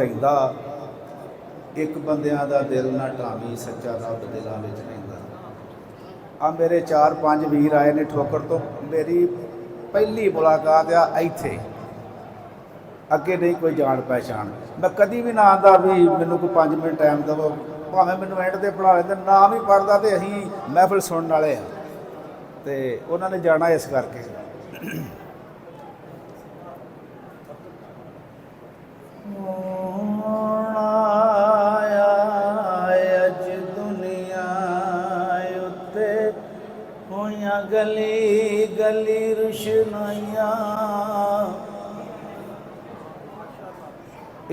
ਰਹਿੰਦਾ ਇੱਕ ਬੰਦਿਆਂ ਦਾ ਦਿਲ ਨਾ ਢਾਵੀ ਸੱਚਾ ਰੱਬ ਦਿਲਾਂ ਵਿੱਚ ਰਹਿੰਦਾ। ਆ ਮੇਰੇ 4-5 ਵੀਰ ਆਏ ਨੇ ਠੋਕਰ ਤੋਂ, ਮੇਰੀ ਪਹਿਲੀ ਮੁਲਾਕਾਤ ਆ ਇੱਥੇ, ਅੱਗੇ ਨਹੀਂ ਕੋਈ ਜਾਣ ਪਹਿਚਾਣ। ਮੈਂ ਕਦੀ ਵੀ ਨਾ ਆਂਦਾ ਵੀ ਮੈਨੂੰ ਕੋਈ 5 ਮਿੰਟ ਟਾਈਮ ਦੇਵੋ, ਭਾਵੇਂ ਮੈਨੂੰ ਐਂਡ ਤੇ ਪੜ੍ਹਾ ਲੈਂਦੇ, ਨਾ ਵੀ ਪੜ੍ਹਦਾ ਤੇ ਅਸੀਂ ਮਹਿਫਿਲ ਸੁਣਨ ਵਾਲੇ ਆ, ਤੇ ਉਹਨਾਂ ਨੇ ਜਾਣਾ ਇਸ ਕਰਕੇ। गली गली रुशनाइयां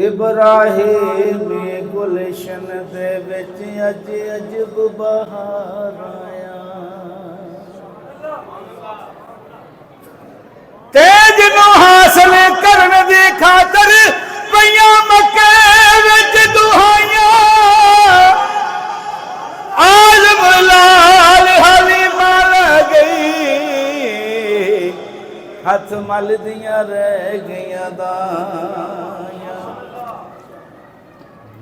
इब्राहिम गुलशन दे विच अज अजब बहार आया। तेज नूं हासिल करन दी खातर पईयां मक्के विच दुहाइयां, आलम लाल हाली हथ मल दियां रह गईयां दायां।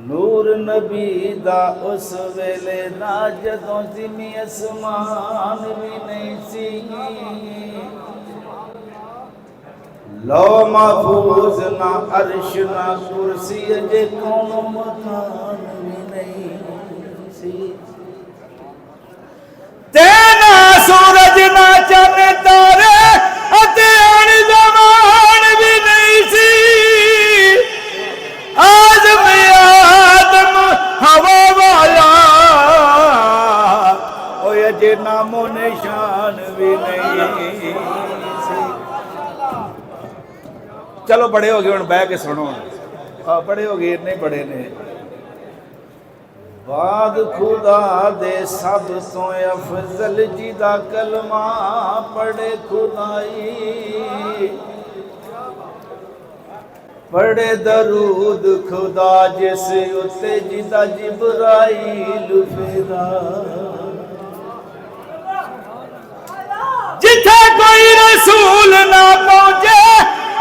नूर नबी दा उस वेले ना जदों जिमी असमान भी नहीं सी, लो महफूज ना अर्श ना कुर्सी अजे कौन मकान भी नहीं सी। तेना सूरज ना चंद तारे जमान भी नहीं सी, आदम आदम हवा वाला अजे नामो निशान भी नहीं सी। चलो बड़े हो गए, हुण बह के सुनो। बड़े हो गए, इन्ने बड़े ने। बाद खुदा दे सब तो अफजल जिदा कलमा पढ़े खुदाई, पढ़े दरूद खुदा जिस उत्ते जिदा जिब्राइल फिरा। जिथे कोई रसूल ना पहुंचे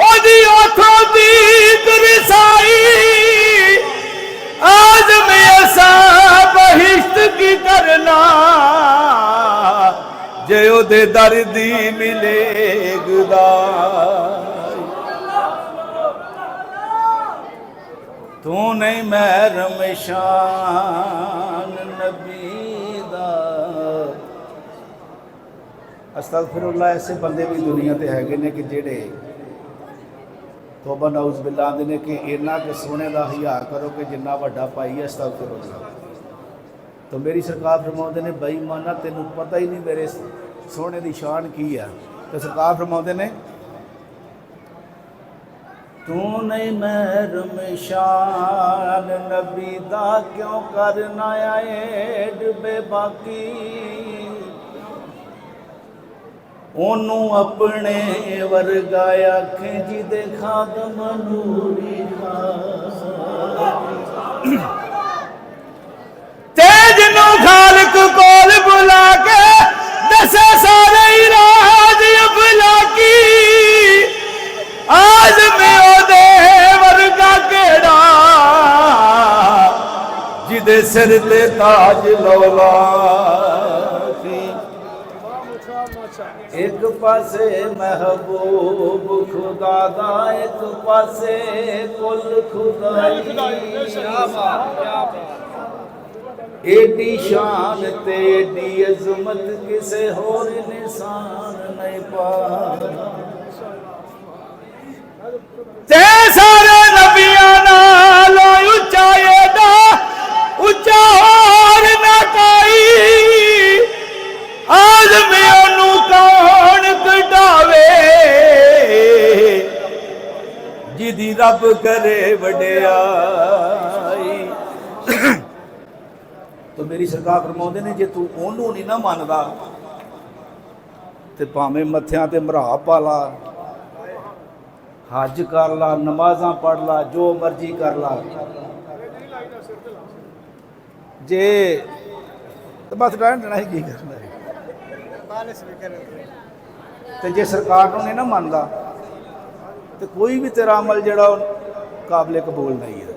ओदी ओथों दीक रिसाई, आज में ऐसा बहिश्त की करना जे ओदे दर्दी मिले गुदाई। तू नहीं महरम शान नबी दा। अस्तगफिरुल्लाह, ऐसे बंदे भी दुनिया ते हैगे ने कि जेड़े तौबा नाउज़ बिल्लाह आंदे ने कि इन्ना के सोने का हियार करो कि जिन्ना वड्डा भाई है। अस्तगफिरुल्लाह। तो मेरी सरकार फरमाउंदे ने बेईमाना तेनू पता ही नहीं मेरे सोने की शान की है। तो सरकार फरमाउंदे ने तू नहीं महरम शान नबी दा क्यों करना आए डुबे बाकी, ओनू अपने वर्गा आखें जिदे खादम नूरी तेज नू खालक कोल बुला के दसे सारे राज अफलाकी, आज में ओदे वर्गा केड़ा जिदे सिर ते ताज लौला। एक पासे महबूब खुदा दा, एक पासे कुल खुदाई। एडी शान ते एडी अजमत किसे होर निशान नहीं पा। ते सारे नबियां नाल उच्चा एदा उच्चा होर ना कोई, आज में ओनू कौन कटावे जिदी रब करे वड्याई। तो मेरी सरकार फरमाउंदे ने जे तू ओनू नहीं ना मनदा ते भावें मत्थियां ते मराह पा ला, हज कर ला, नमाज़ां पढ़ ला, जो मर्जी कर ला, जे तो बस रहन देना ही की करना है। तो जे सरकार को नहीं ना मानता तो कोई भी तेरा अमल जड़ा काबिल कबूल नहीं है।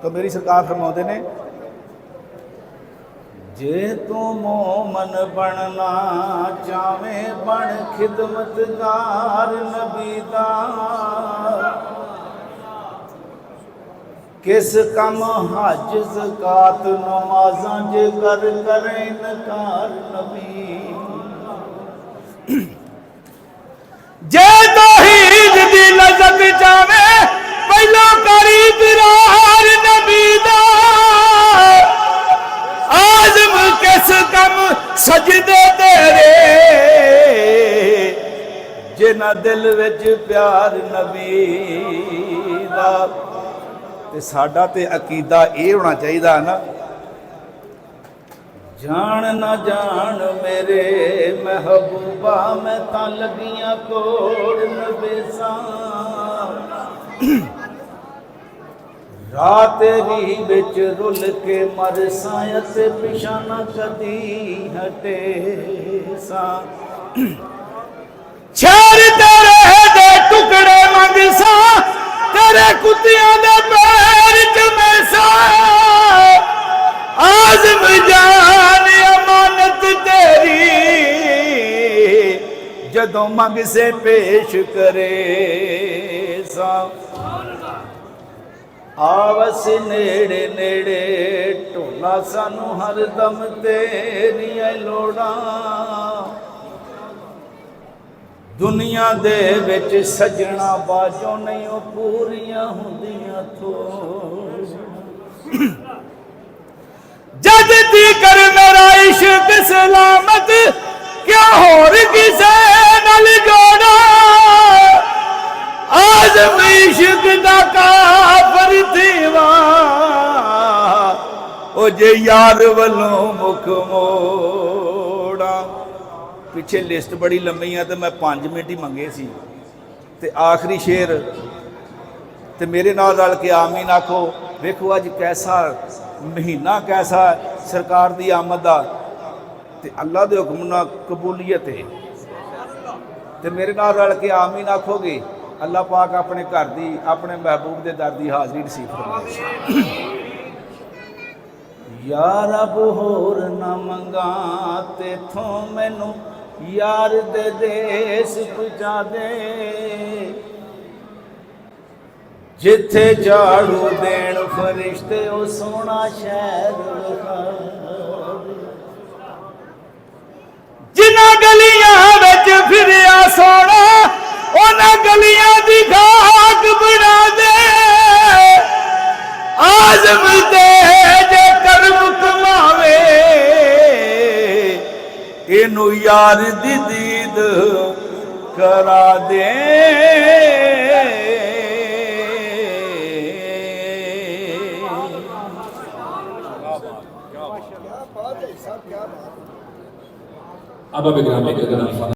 तो मेरी सरकार फरमाते ने, जे तू मोमन बनना चावे बन खिदमतगार नबी दा, किस कम हज ज़कात नमाज़ां जे कर करे इनकार नबी। जे तौहीद दी लज़्ज़त चावे पहला करी इकरार नबी दा, आज़म किस कम सजदे तेरे जिन्ना दिल विच प्यार नबी दा। ते साडा ते अकीदा ये होना चाहिए ना, जान ना जान मेरे महबूबा मैं तां लगियां कोड़ नबेसा, रात री बिच रुल के मरसा ते पिछा ना कदी हटे सा। छेड़ तेरे दे टुकड़े मंगसा तेरे कुत्तियां दे पैर च मैसा, आज़म जान अमानत तेरी जदों मंग से पेश करे सा। आवस नेड़े नेड़े ढोला सानू हर दम तेरियां लोड़ा, दुनिया दे विच सजना बाजों नहीं ओ पूरियां हुंदियां थो। जद दी कर मेरा इश्क सलामत क्या होर किसे नाल जोड़ा, आज़म इश्क दा काफर थीवा ओ जे यार वल्लों मुख मोड़ा। पिछे लिस्ट बड़ी लंबी है तो मैं 5 मिनट ही मंगे सी, ते आखिरी शेर ते मेरे नाल रल के आमीन आखो। वेखो अज कैसा महीना, कैसा सरकार दी आमद दा ते अल्लाह दे हुक्म नाल कबूलियत है। ते मेरे नाल रल के आमीन आखोगे, अल्लाह पाक अपने घर दी अपने महबूब दे दर दी हाज़री नसीब फरमाए। या रब होर ना मंगा तेथों मैनू यार दे देस पहुंचा दे, जिथे झाड़ू देण फरिश्ते ओ सोना शहर विखा दे। जिन्हां गलियां विच फिरिया सोना उन्हां गलियां दी खाक बना दे, आज़म दे जे कर्म कमावे इनू यार दी दीद करा दे। अब